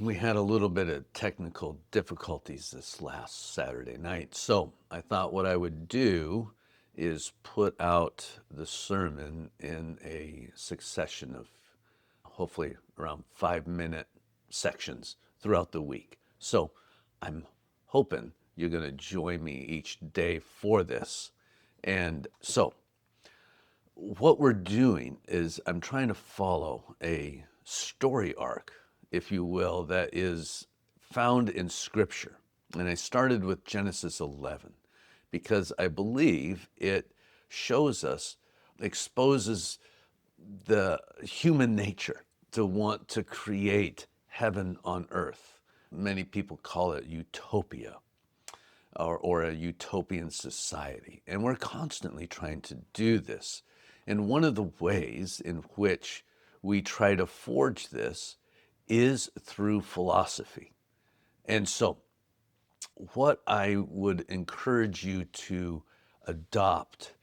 We had a little bit of technical difficulties this last Saturday night. So I thought what I would do is put out the sermon in a succession of hopefully around 5 minute sections throughout the week. So I'm hoping you're going to join me each day for this. And so what we're doing is I'm trying to follow a story arc, if you will, that is found in Scripture. And I started with Genesis 11 because I believe it shows us, exposes the human nature to want to create heaven on earth. Many people call it utopia or a utopian society. And we're constantly trying to do this. And one of the ways in which we try to forge this is through philosophy. And so, what I would encourage you to adopt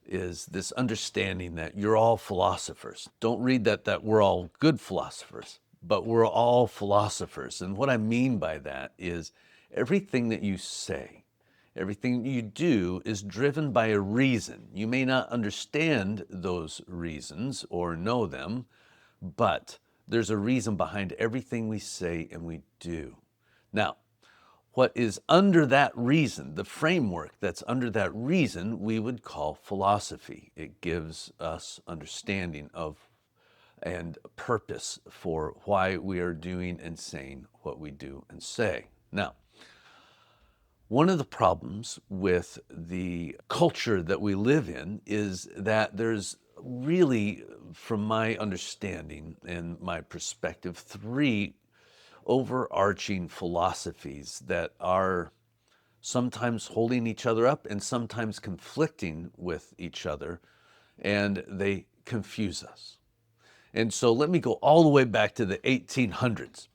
is this understanding that you're all philosophers. Don't read that we're all good philosophers, but we're all philosophers. And what I mean by that is everything that you say, everything you do is driven by a reason. You may not understand those reasons or know them, but there's a reason behind everything we say and we do. Now, what is under that reason, the framework that's under that reason, we would call philosophy. It gives us understanding of and purpose for why we are doing and saying what we do and say. Now, one of the problems with the culture that we live in is that there's really, from my understanding and my perspective, three overarching philosophies that are sometimes holding each other up and sometimes conflicting with each other, and they confuse us. And so let me go all the way back to the 1800s.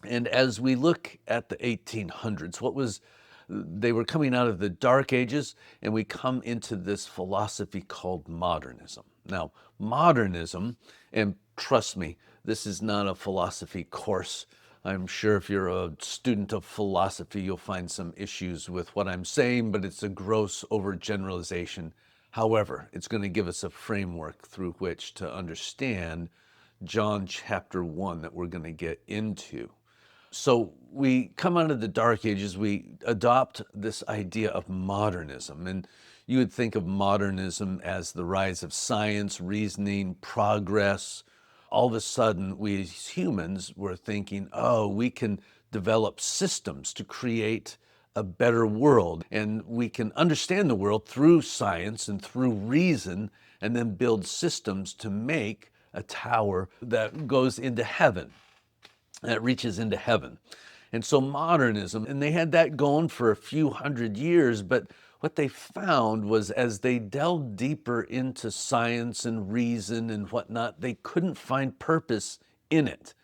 And as we look at the 1800s, they were coming out of the Dark Ages, and we come into this philosophy called modernism. Now, modernism, and trust me, this is not a philosophy course. I'm sure if you're a student of philosophy, you'll find some issues with what I'm saying, but it's a gross overgeneralization. However, it's going to give us a framework through which to understand John chapter 1 that we're going to get into. So we come out of the Dark Ages, we adopt this idea of modernism. And you would think of modernism as the rise of science, reasoning, progress. All of a sudden, we as humans were thinking, oh, we can develop systems to create a better world. And we can understand the world through science and through reason, and then build systems to make a tower that goes into heaven, that reaches into heaven. And so modernism, and they had that going for a few hundred years, but what they found was as they delved deeper into science and reason and whatnot, they couldn't find purpose in it.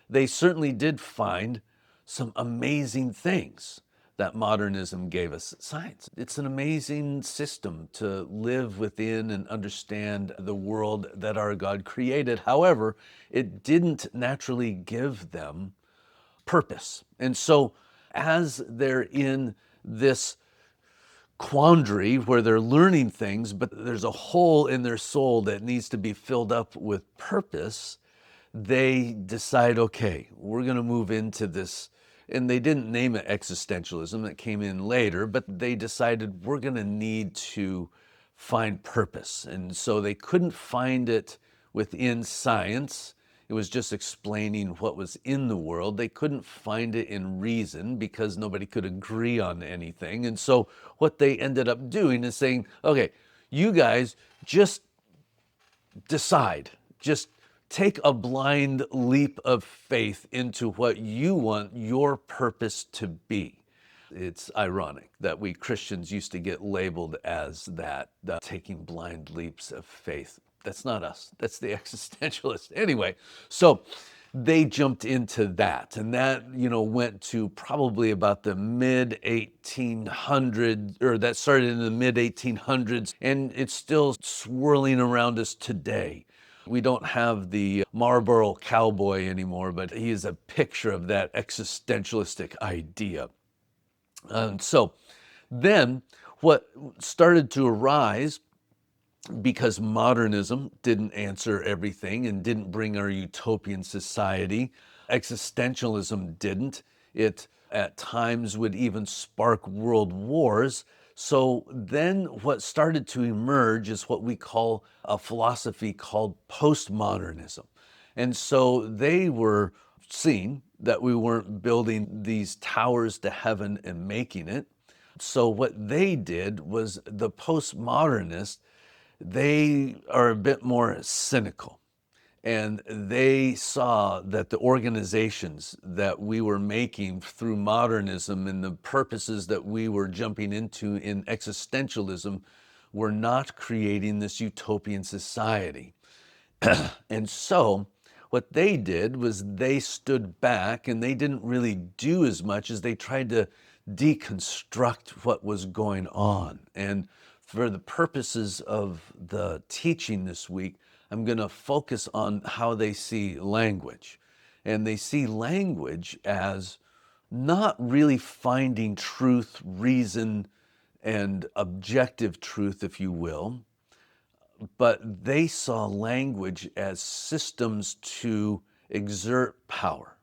They certainly did find some amazing things that modernism gave us. Science, it's an amazing system to live within and understand the world that our God created. However, it didn't naturally give them purpose. And so as they're in this quandary where they're learning things, but there's a hole in their soul that needs to be filled up with purpose, they decide, okay, we're going to move into this. And they didn't name it existentialism, that came in later, but they decided we're going to need to find purpose. And so they couldn't find it within science. It was just explaining what was in the world. They couldn't find it in reason because nobody could agree on anything. And so what they ended up doing is saying, okay, you guys just decide, just take a blind leap of faith into what you want your purpose to be. It's ironic that we Christians used to get labeled as that, taking blind leaps of faith. That's not us. That's the existentialist. Anyway, so they jumped into that, and that, went to probably about the mid 1800s, or that started in the mid 1800s, and it's still swirling around us today. We don't have the Marlboro cowboy anymore, but he is a picture of that existentialistic idea. And so then what started to arise, because modernism didn't answer everything and didn't bring our utopian society, existentialism didn't. It at times would even spark world wars. So then what started to emerge is what we call a philosophy called postmodernism. And so they were seeing that we weren't building these towers to heaven and making it. So what they did was, the postmodernists, they are a bit more cynical. And they saw that the organizations that we were making through modernism and the purposes that we were jumping into in existentialism were not creating this utopian society. And so what they did was they stood back and they didn't really do as much as they tried to deconstruct what was going on. And for the purposes of the teaching this week, I'm going to focus on how they see language. And they see language as not really finding truth, reason, and objective truth, if you will, but they saw language as systems to exert power.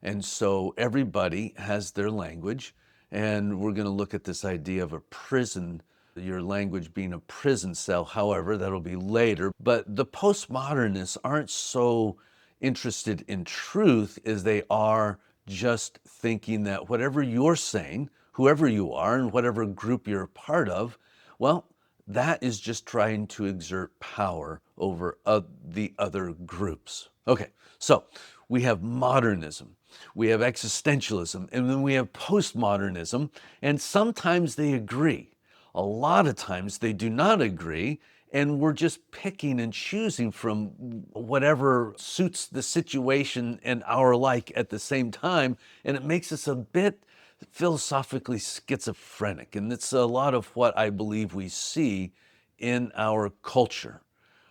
And so everybody has their language, and we're going to look at this idea of a prison, your language being a prison cell. However, that'll be later. But the postmodernists aren't so interested in truth as they are just thinking that whatever you're saying, whoever you are and whatever group you're a part of, well, that is just trying to exert power over the other groups. Okay, so we have modernism, we have existentialism, and then we have postmodernism, and sometimes they agree. A lot of times they do not agree, and we're just picking and choosing from whatever suits the situation and our like at the same time, and it makes us a bit philosophically schizophrenic. And it's a lot of what I believe we see in our culture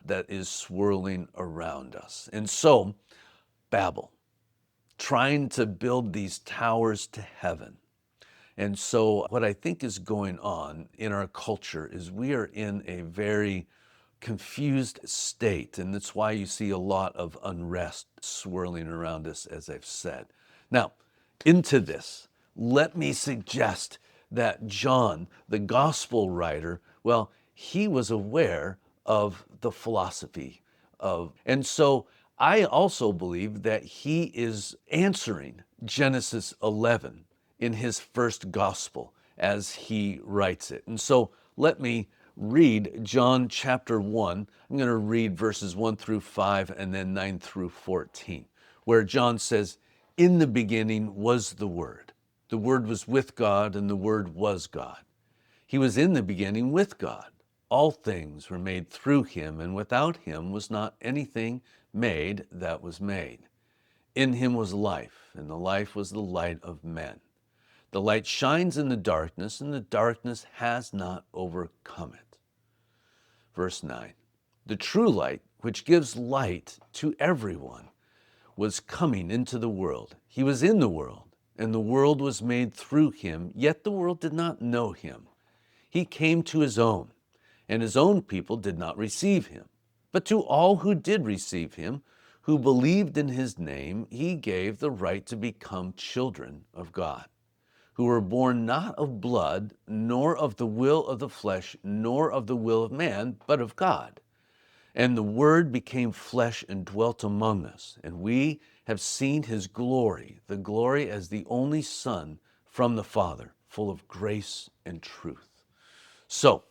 that is swirling around us. And so, Babel, trying to build these towers to heaven. And so what I think is going on in our culture is we are in a very confused state. And that's why you see a lot of unrest swirling around us, as I've said. Now, into this, let me suggest that John, the gospel writer, well, he was aware of the philosophy of, and so I also believe that he is answering Genesis 11 in his first gospel as he writes it. And so let me read John chapter 1. I'm going to read verses 1 through 5 and then 9 through 14, where John says, "In the beginning was the Word. The Word was with God, and the Word was God. He was in the beginning with God. All things were made through him, and without him was not anything made that was made. In him was life, and the life was the light of men. The light shines in the darkness, and the darkness has not overcome it." Verse 9, "The true light, which gives light to everyone, was coming into the world. He was in the world, and the world was made through him, yet the world did not know him. He came to his own, and his own people did not receive him. But to all who did receive him, who believed in his name, he gave the right to become children of God, who were born not of blood, nor of the will of the flesh, nor of the will of man, but of God. And the Word became flesh and dwelt among us, and we have seen his glory, the glory as the only Son from the Father, full of grace and truth." So,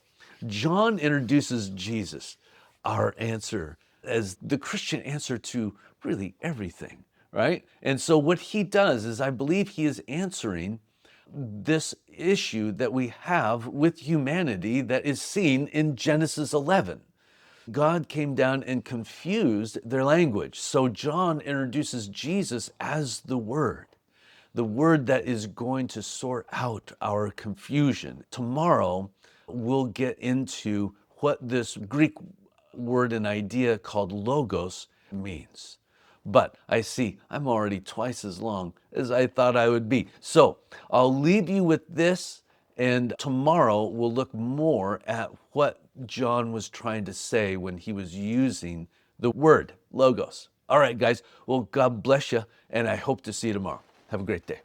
John introduces Jesus, our answer, as the Christian answer to really everything, right? And so what he does is, I believe he is answering this issue that we have with humanity that is seen in Genesis 11. God came down and confused their language. So John introduces Jesus as the Word that is going to sort out our confusion. Tomorrow, we'll get into what this Greek word and idea called logos means. But I see I'm already twice as long as I thought I would be. So I'll leave you with this, and tomorrow we'll look more at what John was trying to say when he was using the word logos. All right, guys. Well, God bless you, and I hope to see you tomorrow. Have a great day.